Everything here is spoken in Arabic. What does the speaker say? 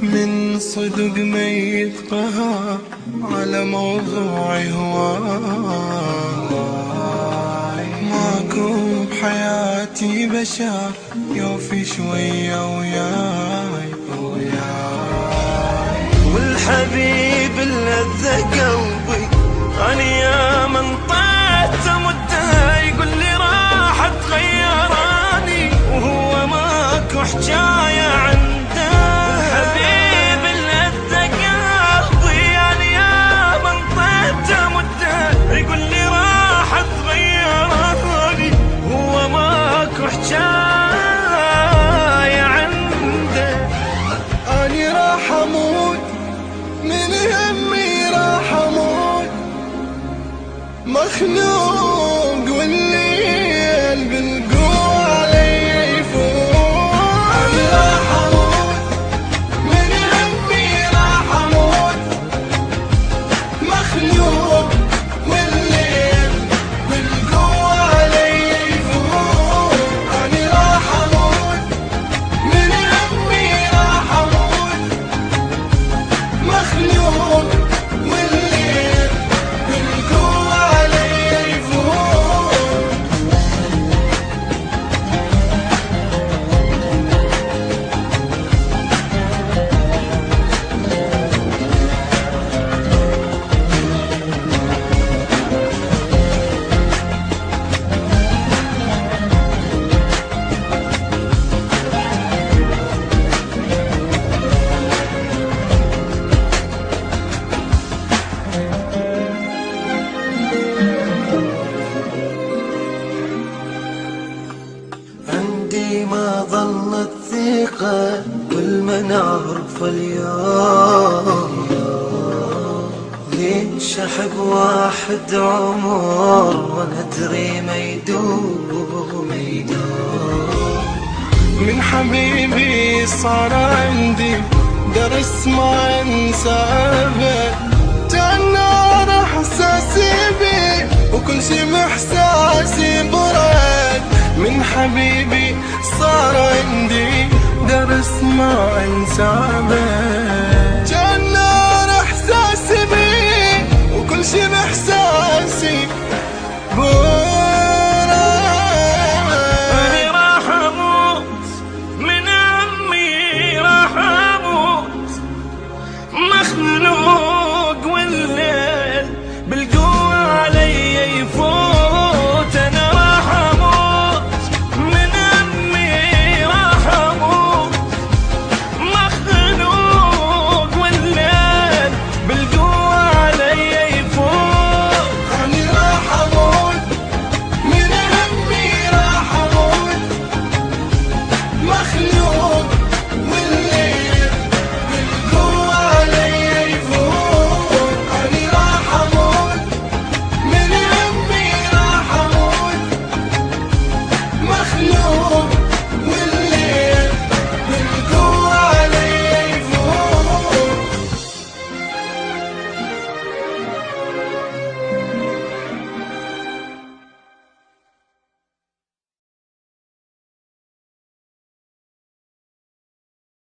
من صدق ما يتقهر على موضوع هواي، ماكو بحياتي بشر يوفي شوية وياي، والحبيب اللذة قلبي أنا يا من طعت مده يقول لي راح تغيراني وهو ماكو حجاية عنده. مخنوق والليل بالقوة علي يفوت، أنا راح أموت من همي راح أموت. مخنوق والليل بالقوة علي يفوت، أنا راح أموت من همي راح أموت. مخنوق ما ظلت ثقة كل ما نعرف اليوم، ليش أحب واحد عمر وندري ما يدوم. من حبيبي صار عندي درس ما انسى أبد، تنار احساسي بي وكل شي محساسي برد. من حبيبي صار عندي درس ما انسى أبد.